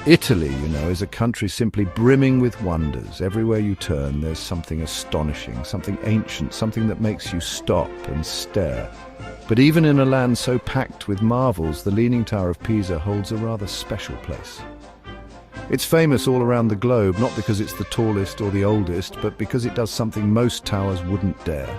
Italy, is a country simply brimming with wonders. Everywhere you turn, there's something astonishing, something ancient, something that makes you stop and stare. But even in a land so packed with marvels, the Leaning Tower of Pisa holds a rather special place. It's famous all around the globe, not because it's the tallest or the oldest, but because it does something most towers wouldn't dare.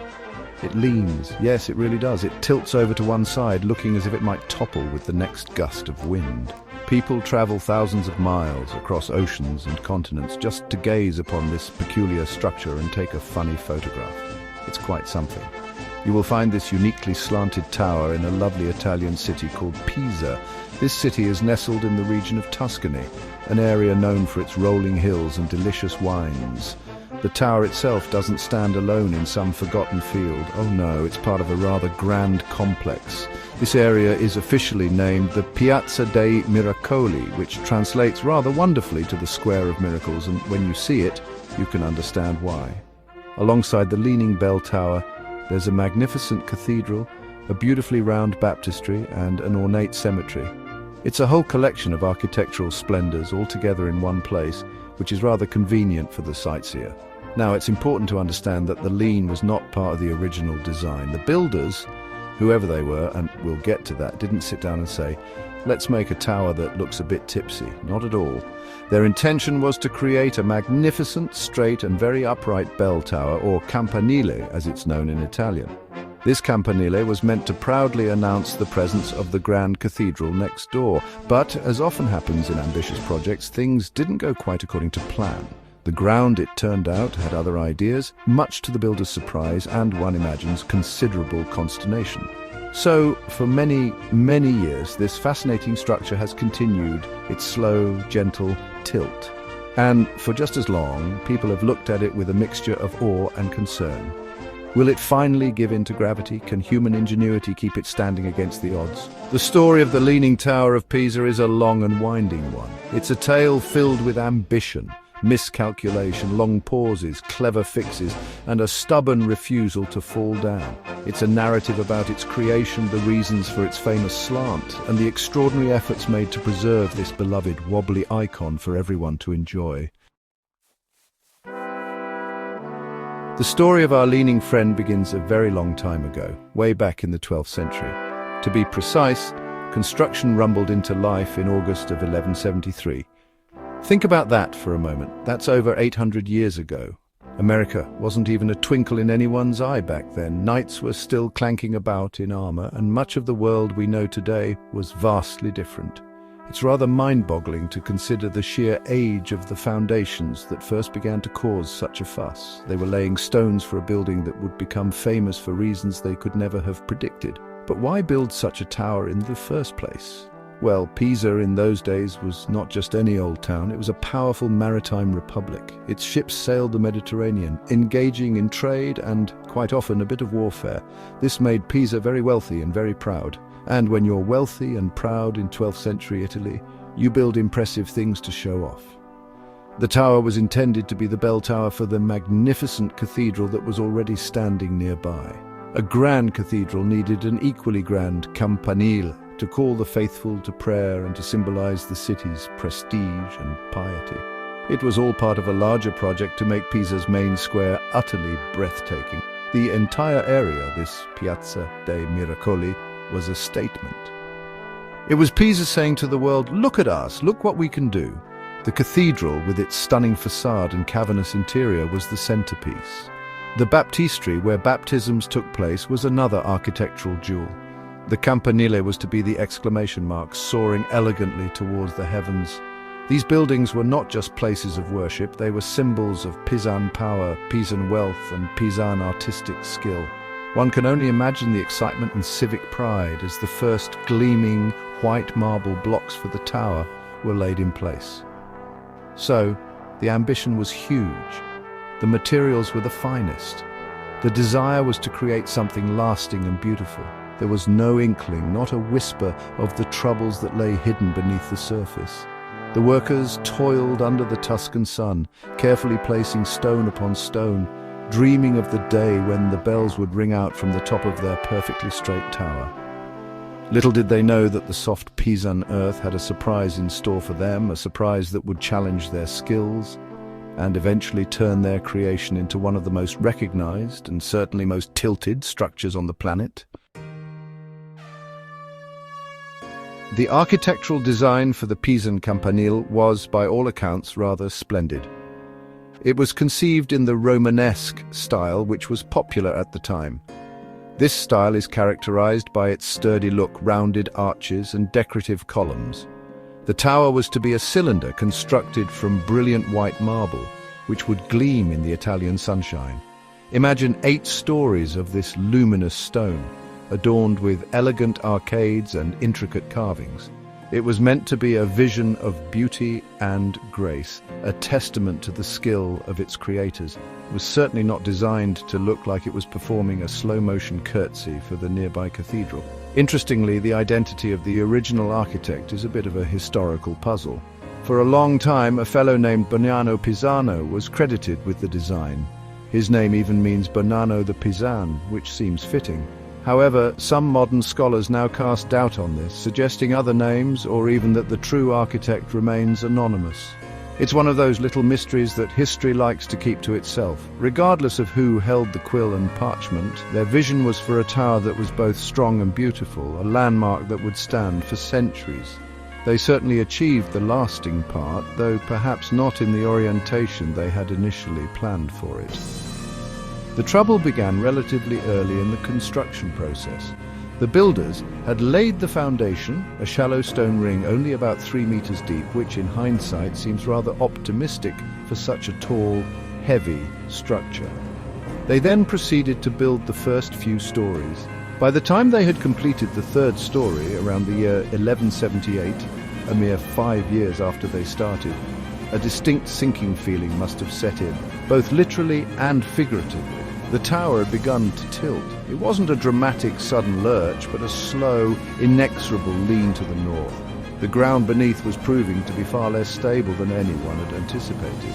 It leans. Yes, it really does. It tilts over to one side, looking as if it might topple with the next gust of wind. People travel thousands of miles across oceans and continents just to gaze upon this peculiar structure and take a funny photograph. It's quite something. You will find this uniquely slanted tower in a lovely Italian city called Pisa. This city is nestled in the region of Tuscany, an area known for its rolling hills and delicious wines. The tower itself doesn't stand alone in some forgotten field. Oh no, it's part of a rather grand complex. This area is officially named the Piazza dei Miracoli, which translates rather wonderfully to the Square of Miracles, and when you see it, you can understand why. Alongside the Leaning Bell Tower, there's a magnificent cathedral, a beautifully round baptistry, and an ornate cemetery. It's a whole collection of architectural splendors all together in one place, which is rather convenient for the sightseer. Now, it's important to understand that the Lean was not part of the original design. The builders, whoever they were, and we'll get to that, didn't sit down and say, let's make a tower that looks a bit tipsy. Not at all. Their intention was to create a magnificent, straight and very upright bell tower, or campanile as it's known in Italian. This campanile was meant to proudly announce the presence of the grand cathedral next door. But, as often happens in ambitious projects, things didn't go quite according to plan. The ground, it turned out, had other ideas, much to the builder's surprise and, one imagines, considerable consternation. So, for many, many years, this fascinating structure has continued its slow, gentle tilt. And for just as long, people have looked at it with a mixture of awe and concern. Will it finally give in to gravity? Can human ingenuity keep it standing against the odds? The story of the Leaning Tower of Pisa is a long and winding one. It's a tale filled with ambition, miscalculation, long pauses, clever fixes, and a stubborn refusal to fall down. It's a narrative about its creation, the reasons for its famous slant, and the extraordinary efforts made to preserve this beloved wobbly icon for everyone to enjoy. The story of our leaning friend begins a very long time ago, way back in the 12th century. To be precise, construction rumbled into life in August of 1173. Think about that for a moment. That's over 800 years ago. America wasn't even a twinkle in anyone's eye back then. Knights were still clanking about in armor, and much of the world we know today was vastly different. It's rather mind-boggling to consider the sheer age of the foundations that first began to cause such a fuss. They were laying stones for a building that would become famous for reasons they could never have predicted. But why build such a tower in the first place? Well, Pisa in those days was not just any old town, it was a powerful maritime republic. Its ships sailed the Mediterranean, engaging in trade and, quite often, a bit of warfare. This made Pisa very wealthy and very proud. And when you're wealthy and proud in 12th century Italy, you build impressive things to show off. The tower was intended to be the bell tower for the magnificent cathedral that was already standing nearby. A grand cathedral needed an equally grand campanile to call the faithful to prayer and to symbolize the city's prestige and piety. It was all part of a larger project to make Pisa's main square utterly breathtaking. The entire area, this Piazza dei Miracoli, was a statement. It was Pisa saying to the world, look at us, look what we can do. The cathedral, with its stunning facade and cavernous interior, was the centerpiece. The baptistry, where baptisms took place, was another architectural jewel. The campanile was to be the exclamation mark, soaring elegantly towards the heavens. These buildings were not just places of worship, they were symbols of Pisan power, Pisan wealth, and Pisan artistic skill. One can only imagine the excitement and civic pride as the first gleaming white marble blocks for the tower were laid in place. So, the ambition was huge. The materials were the finest. The desire was to create something lasting and beautiful. There was no inkling, not a whisper, of the troubles that lay hidden beneath the surface. The workers toiled under the Tuscan sun, carefully placing stone upon stone, dreaming of the day when the bells would ring out from the top of their perfectly straight tower. Little did they know that the soft Pisan earth had a surprise in store for them, a surprise that would challenge their skills and eventually turn their creation into one of the most recognized and certainly most tilted structures on the planet. The architectural design for the Pisan campanile was, by all accounts, rather splendid. It was conceived in the Romanesque style, which was popular at the time. This style is characterized by its sturdy look, rounded arches, and decorative columns. The tower was to be a cylinder constructed from brilliant white marble, which would gleam in the Italian sunshine. Imagine 8 stories of this luminous stone, adorned with elegant arcades and intricate carvings. It was meant to be a vision of beauty and grace, a testament to the skill of its creators. It was certainly not designed to look like it was performing a slow-motion curtsy for the nearby cathedral. Interestingly, the identity of the original architect is a bit of a historical puzzle. For a long time, a fellow named Bernardo Pisano was credited with the design. His name even means Bernardo the Pisan, which seems fitting. However, some modern scholars now cast doubt on this, suggesting other names or even that the true architect remains anonymous. It's one of those little mysteries that history likes to keep to itself. Regardless of who held the quill and parchment, their vision was for a tower that was both strong and beautiful, a landmark that would stand for centuries. They certainly achieved the lasting part, though perhaps not in the orientation they had initially planned for it. The trouble began relatively early in the construction process. The builders had laid the foundation, a shallow stone ring only about 3 meters deep, which in hindsight seems rather optimistic for such a tall, heavy structure. They then proceeded to build the first few stories. By the time they had completed the 3rd story, around the year 1178, a mere 5 years after they started, a distinct sinking feeling must have set in, both literally and figuratively. The tower had begun to tilt. It wasn't a dramatic sudden lurch, but a slow, inexorable lean to the north. The ground beneath was proving to be far less stable than anyone had anticipated.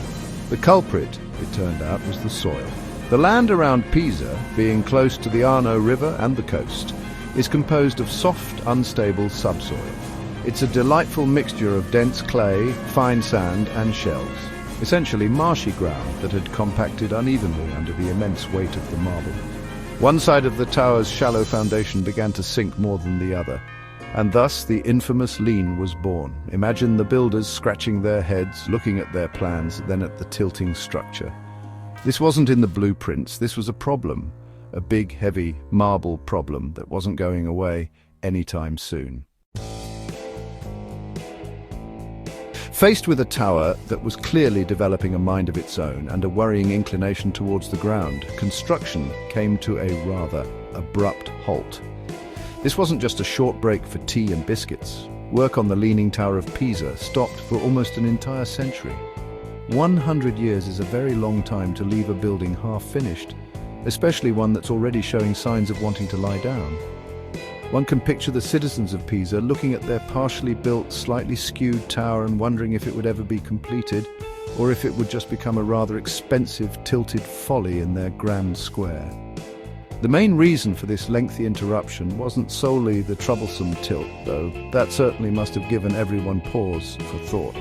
The culprit, it turned out, was the soil. The land around Pisa, being close to the Arno River and the coast, is composed of soft, unstable subsoil. It's a delightful mixture of dense clay, fine sand and shells. Essentially marshy ground that had compacted unevenly under the immense weight of the marble. One side of the tower's shallow foundation began to sink more than the other, and thus the infamous lean was born. Imagine the builders scratching their heads, looking at their plans, then at the tilting structure. This wasn't in the blueprints, this was a problem, a big, heavy marble problem that wasn't going away anytime soon. Faced with a tower that was clearly developing a mind of its own and a worrying inclination towards the ground, construction came to a rather abrupt halt. This wasn't just a short break for tea and biscuits. Work on the Leaning Tower of Pisa stopped for almost an entire century. 100 years is a very long time to leave a building half-finished, especially one that's already showing signs of wanting to lie down. One can picture the citizens of Pisa looking at their partially built, slightly skewed tower and wondering if it would ever be completed, or if it would just become a rather expensive, tilted folly in their grand square. The main reason for this lengthy interruption wasn't solely the troublesome tilt, though that certainly must have given everyone pause for thought.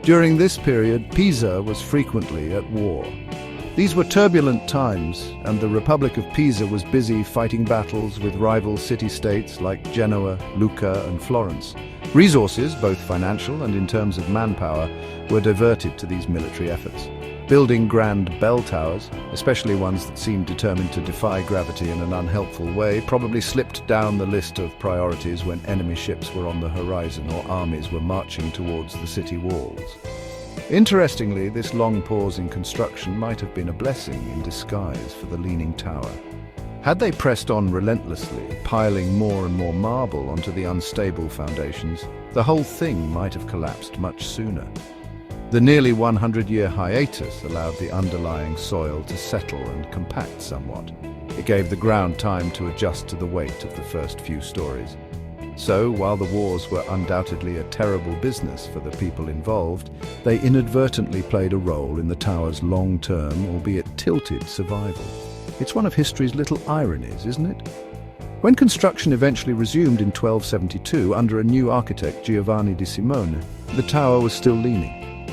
During this period, Pisa was frequently at war. These were turbulent times, and the Republic of Pisa was busy fighting battles with rival city-states like Genoa, Lucca, and Florence. Resources, both financial and in terms of manpower, were diverted to these military efforts. Building grand bell towers, especially ones that seemed determined to defy gravity in an unhelpful way, probably slipped down the list of priorities when enemy ships were on the horizon or armies were marching towards the city walls. Interestingly, this long pause in construction might have been a blessing in disguise for the Leaning Tower. Had they pressed on relentlessly, piling more and more marble onto the unstable foundations, the whole thing might have collapsed much sooner. The nearly 100-year hiatus allowed the underlying soil to settle and compact somewhat. It gave the ground time to adjust to the weight of the first few stories. So, while the wars were undoubtedly a terrible business for the people involved, they inadvertently played a role in the tower's long-term, albeit tilted, survival. It's one of history's little ironies, isn't it? When construction eventually resumed in 1272 under a new architect, Giovanni di Simone, the tower was still leaning.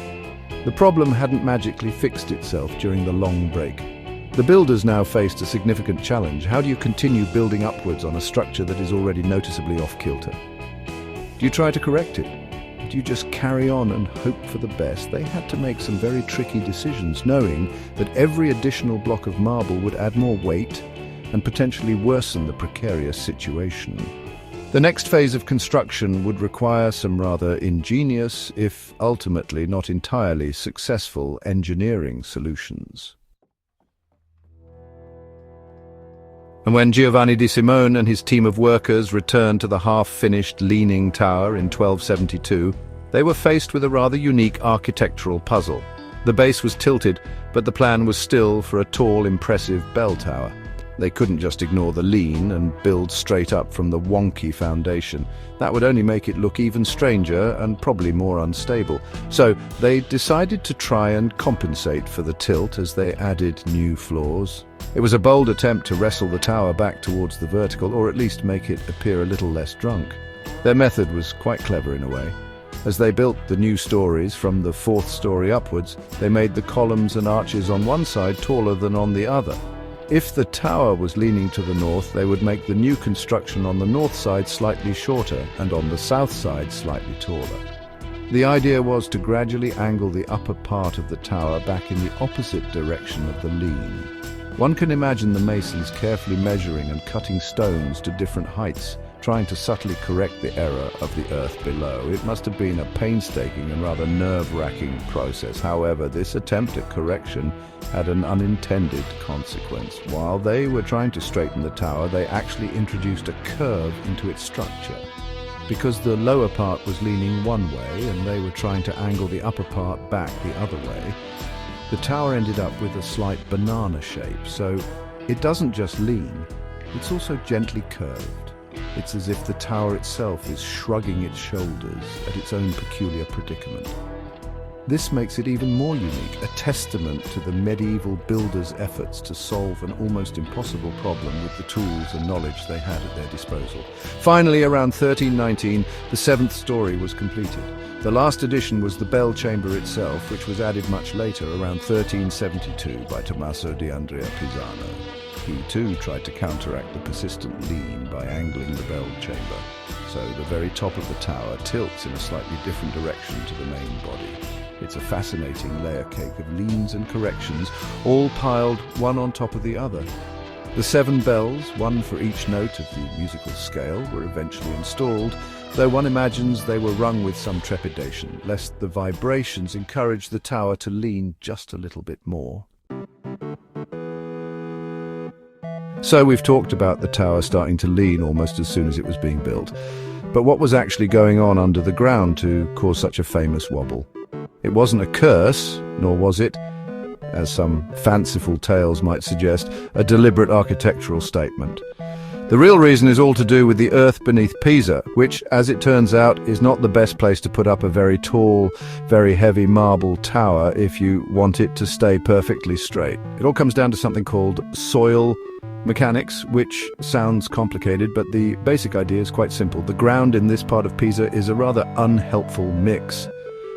The problem hadn't magically fixed itself during the long break. The builders now faced a significant challenge. How do you continue building upwards on a structure that is already noticeably off-kilter? Do you try to correct it? Do you just carry on and hope for the best? They had to make some very tricky decisions, knowing that every additional block of marble would add more weight and potentially worsen the precarious situation. The next phase of construction would require some rather ingenious, if ultimately not entirely successful, engineering solutions. And when Giovanni di Simone and his team of workers returned to the half-finished Leaning Tower in 1272, they were faced with a rather unique architectural puzzle. The base was tilted, but the plan was still for a tall, impressive bell tower. They couldn't just ignore the lean and build straight up from the wonky foundation. That would only make it look even stranger and probably more unstable. So they decided to try and compensate for the tilt as they added new floors. It was a bold attempt to wrestle the tower back towards the vertical, or at least make it appear a little less drunk. Their method was quite clever in a way. As they built the new stories from the fourth story upwards, they made the columns and arches on one side taller than on the other. If the tower was leaning to the north, they would make the new construction on the north side slightly shorter and on the south side slightly taller. The idea was to gradually angle the upper part of the tower back in the opposite direction of the lean. One can imagine the masons carefully measuring and cutting stones to different heights, trying to subtly correct the error of the earth below. It must have been a painstaking and rather nerve-wracking process. However, this attempt at correction had an unintended consequence. While they were trying to straighten the tower, they actually introduced a curve into its structure. Because the lower part was leaning one way and they were trying to angle the upper part back the other way, the tower ended up with a slight banana shape. So it doesn't just lean, it's also gently curved. It's as if the tower itself is shrugging its shoulders at its own peculiar predicament. This makes it even more unique, a testament to the medieval builders' efforts to solve an almost impossible problem with the tools and knowledge they had at their disposal. Finally, around 1319, the seventh story was completed. The last addition was the bell chamber itself, which was added much later, around 1372, by Tommaso di Andrea Pisano. He too tried to counteract the persistent lean by angling the bell chamber, so the very top of the tower tilts in a slightly different direction to the main body. It's a fascinating layer cake of leans and corrections, all piled one on top of the other. The 7 bells, one for each note of the musical scale, were eventually installed, though one imagines they were rung with some trepidation, lest the vibrations encouraged the tower to lean just a little bit more. So we've talked about the tower starting to lean almost as soon as it was being built. But what was actually going on under the ground to cause such a famous wobble? It wasn't a curse, nor was it, as some fanciful tales might suggest, a deliberate architectural statement. The real reason is all to do with the earth beneath Pisa, which, as it turns out, is not the best place to put up a very tall, very heavy marble tower if you want it to stay perfectly straight. It all comes down to something called soil mechanics, which sounds complicated, but the basic idea is quite simple. The ground in this part of Pisa is a rather unhelpful mix.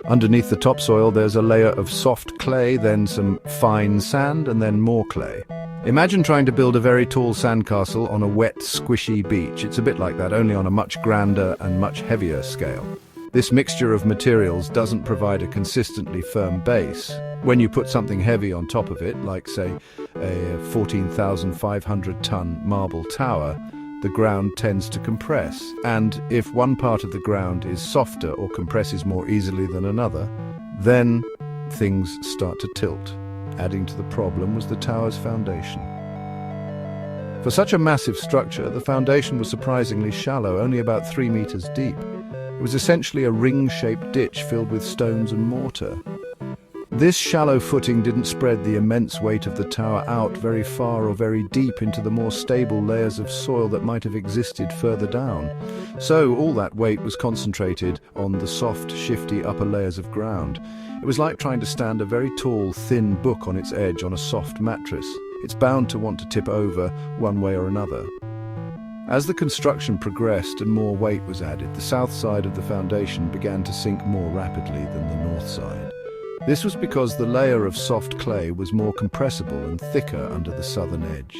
Underneath the topsoil, there's a layer of soft clay, then some fine sand, and then more clay. Imagine trying to build a very tall sandcastle on a wet, squishy beach. It's a bit like that, only on a much grander and much heavier scale. This mixture of materials doesn't provide a consistently firm base. When you put something heavy on top of it, like, say, a 14,500-ton marble tower, the ground tends to compress. And if one part of the ground is softer or compresses more easily than another, then things start to tilt. Adding to the problem was the tower's foundation. For such a massive structure, the foundation was surprisingly shallow, only about 3 meters deep. It was essentially a ring-shaped ditch filled with stones and mortar. This shallow footing didn't spread the immense weight of the tower out very far or very deep into the more stable layers of soil that might have existed further down. So all that weight was concentrated on the soft, shifty upper layers of ground. It was like trying to stand a very tall, thin book on its edge on a soft mattress. It's bound to want to tip over one way or another. As the construction progressed and more weight was added, the south side of the foundation began to sink more rapidly than the north side. This was because the layer of soft clay was more compressible and thicker under the southern edge.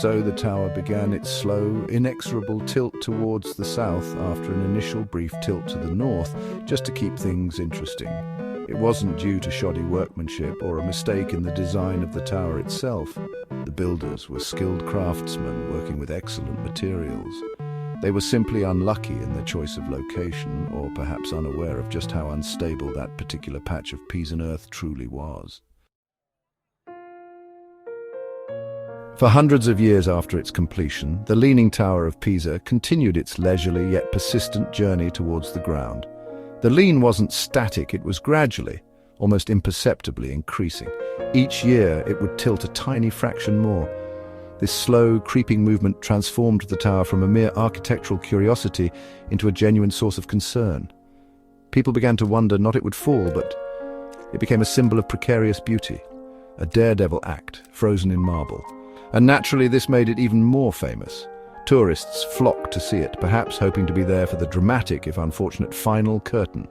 So the tower began its slow, inexorable tilt towards the south after an initial brief tilt to the north, just to keep things interesting. It wasn't due to shoddy workmanship or a mistake in the design of the tower itself. The builders were skilled craftsmen working with excellent materials. They were simply unlucky in their choice of location, or perhaps unaware of just how unstable that particular patch of Pisan earth truly was. For hundreds of years after its completion, the Leaning Tower of Pisa continued its leisurely yet persistent journey towards the ground. The lean wasn't static, it was gradually, almost imperceptibly increasing. Each year it would tilt a tiny fraction more. This slow, creeping movement transformed the tower from a mere architectural curiosity into a genuine source of concern. People began to wonder not it would fall, but it became a symbol of precarious beauty, a daredevil act frozen in marble. And naturally this made it even more famous. Tourists flocked to see it, perhaps hoping to be there for the dramatic, if unfortunate, final curtain.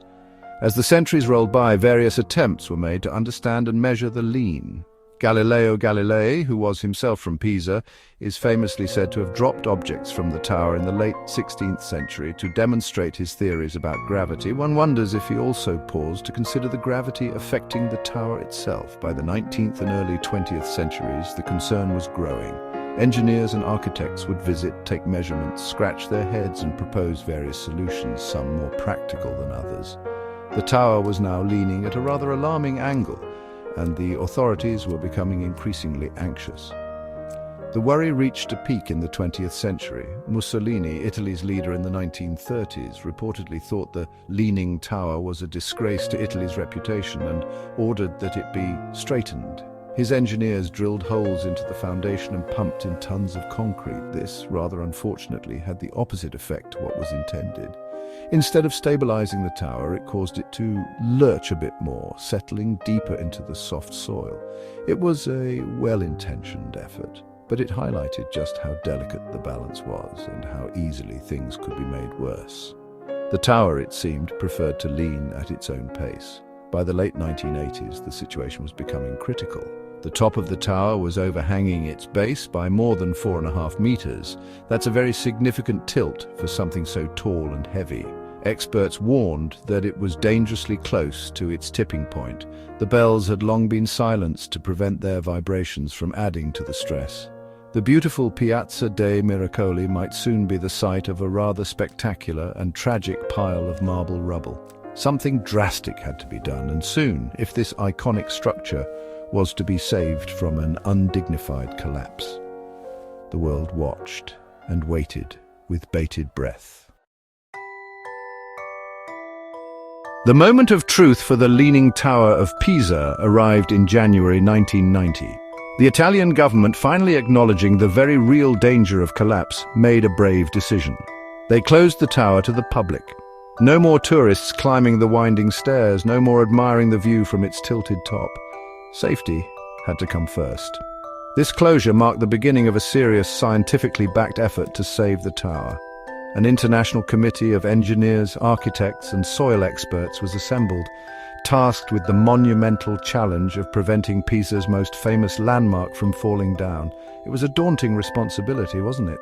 As the centuries rolled by, various attempts were made to understand and measure the lean. Galileo Galilei, who was himself from Pisa, is famously said to have dropped objects from the tower in the late 16th century to demonstrate his theories about gravity. One wonders if he also paused to consider the gravity affecting the tower itself. By the 19th and early 20th centuries, the concern was growing. Engineers and architects would visit, take measurements, scratch their heads and propose various solutions, some more practical than others. The tower was now leaning at a rather alarming angle, and the authorities were becoming increasingly anxious. The worry reached a peak in the 20th century. Mussolini, Italy's leader in the 1930s, reportedly thought the Leaning Tower was a disgrace to Italy's reputation and ordered that it be straightened. His engineers drilled holes into the foundation and pumped in tons of concrete. This, rather unfortunately, had the opposite effect to what was intended. Instead of stabilizing the tower, it caused it to lurch a bit more, settling deeper into the soft soil. It was a well-intentioned effort, but it highlighted just how delicate the balance was and how easily things could be made worse. The tower, it seemed, preferred to lean at its own pace. By the late 1980s, the situation was becoming critical. The top of the tower was overhanging its base by more than 4.5 meters. That's a very significant tilt for something so tall and heavy. Experts warned that it was dangerously close to its tipping point. The bells had long been silenced to prevent their vibrations from adding to the stress. The beautiful Piazza dei Miracoli might soon be the site of a rather spectacular and tragic pile of marble rubble. Something drastic had to be done, and soon, if this iconic structure was to be saved from an undignified collapse. The world watched and waited with bated breath. The moment of truth for the Leaning Tower of Pisa arrived in January 1990. The Italian government, finally acknowledging the very real danger of collapse, made a brave decision. They closed the tower to the public. No more tourists climbing the winding stairs, no more admiring the view from its tilted top. Safety had to come first. This closure marked the beginning of a serious, scientifically backed effort to save the tower. An international committee of engineers, architects, and soil experts was assembled, tasked with the monumental challenge of preventing Pisa's most famous landmark from falling down. It was a daunting responsibility, wasn't it?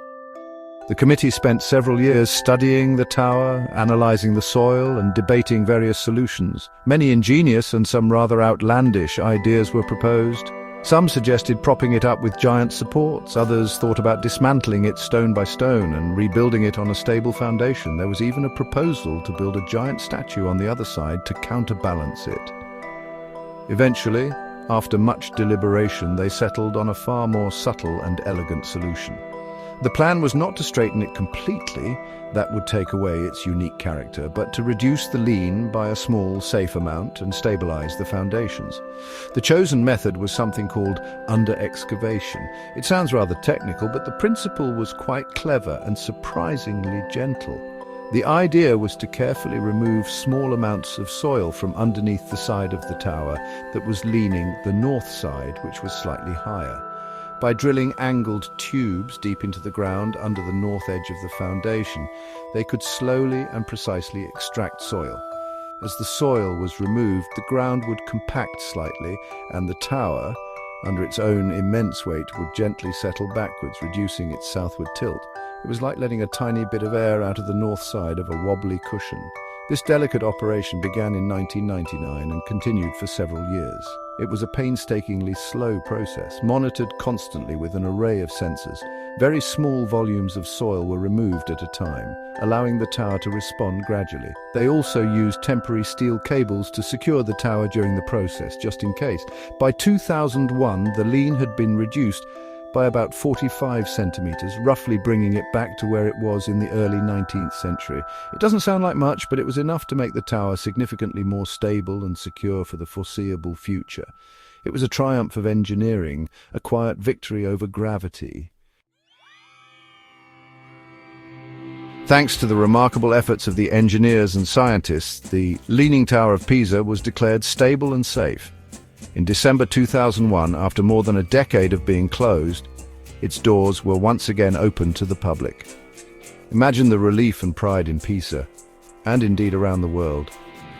The committee spent several years studying the tower, analyzing the soil, and debating various solutions. Many ingenious and some rather outlandish ideas were proposed. Some suggested propping it up with giant supports. Others thought about dismantling it stone by stone and rebuilding it on a stable foundation. There was even a proposal to build a giant statue on the other side to counterbalance it. Eventually, after much deliberation, they settled on a far more subtle and elegant solution. The plan was not to straighten it completely, that would take away its unique character, but to reduce the lean by a small, safe amount and stabilize the foundations. The chosen method was something called under-excavation. It sounds rather technical, but the principle was quite clever and surprisingly gentle. The idea was to carefully remove small amounts of soil from underneath the side of the tower that was leaning the north side, which was slightly higher. By drilling angled tubes deep into the ground under the north edge of the foundation, they could slowly and precisely extract soil. As the soil was removed, the ground would compact slightly, and the tower, under its own immense weight, would gently settle backwards, reducing its southward tilt. It was like letting a tiny bit of air out of the north side of a wobbly cushion. This delicate operation began in 1999 and continued for several years. It was a painstakingly slow process, monitored constantly with an array of sensors. Very small volumes of soil were removed at a time, allowing the tower to respond gradually. They also used temporary steel cables to secure the tower during the process, just in case. By 2001, the lean had been reduced by about 45 centimeters, roughly bringing it back to where it was in the early 19th century. It doesn't sound like much, but it was enough to make the tower significantly more stable and secure for the foreseeable future. It was a triumph of engineering, a quiet victory over gravity. Thanks to the remarkable efforts of the engineers and scientists, the Leaning Tower of Pisa was declared stable and safe. In December 2001, after more than a decade of being closed, its doors were once again open to the public. Imagine the relief and pride in Pisa, and indeed around the world.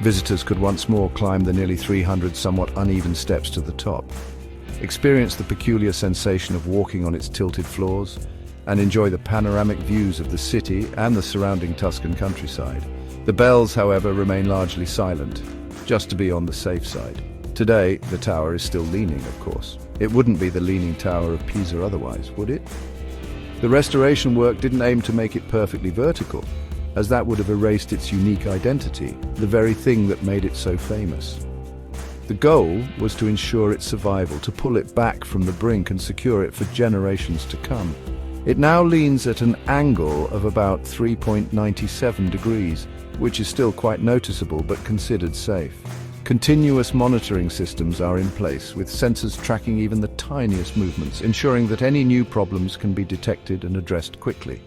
Visitors could once more climb the nearly 300 somewhat uneven steps to the top, experience the peculiar sensation of walking on its tilted floors, and enjoy the panoramic views of the city and the surrounding Tuscan countryside. The bells, however, remain largely silent, just to be on the safe side. Today, the tower is still leaning, of course. It wouldn't be the Leaning Tower of Pisa otherwise, would it? The restoration work didn't aim to make it perfectly vertical, as that would have erased its unique identity, the very thing that made it so famous. The goal was to ensure its survival, to pull it back from the brink and secure it for generations to come. It now leans at an angle of about 3.97 degrees, which is still quite noticeable but considered safe. Continuous monitoring systems are in place, with sensors tracking even the tiniest movements, ensuring that any new problems can be detected and addressed quickly.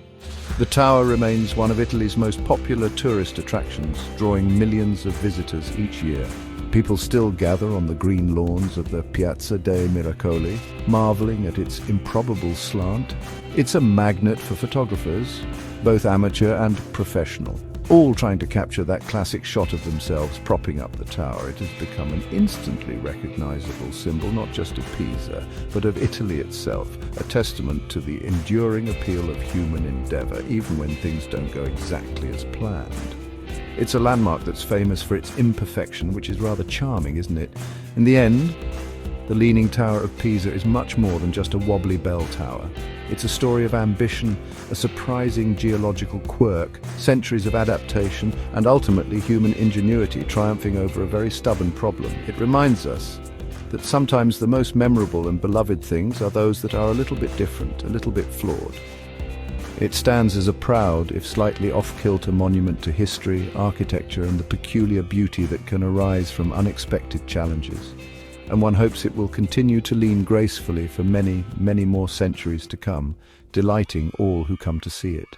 The tower remains one of Italy's most popular tourist attractions, drawing millions of visitors each year. People still gather on the green lawns of the Piazza dei Miracoli, marveling at its improbable slant. It's a magnet for photographers, both amateur and professional, all trying to capture that classic shot of themselves propping up the tower. It has become an instantly recognizable symbol, not just of Pisa, but of Italy itself, a testament to the enduring appeal of human endeavor, even when things don't go exactly as planned. It's a landmark that's famous for its imperfection, which is rather charming, isn't it? In the end, the Leaning Tower of Pisa is much more than just a wobbly bell tower. It's a story of ambition, a surprising geological quirk, centuries of adaptation, and ultimately human ingenuity triumphing over a very stubborn problem. It reminds us that sometimes the most memorable and beloved things are those that are a little bit different, a little bit flawed. It stands as a proud, if slightly off-kilter monument to history, architecture, and the peculiar beauty that can arise from unexpected challenges. And one hopes it will continue to lean gracefully for many, many more centuries to come, delighting all who come to see it.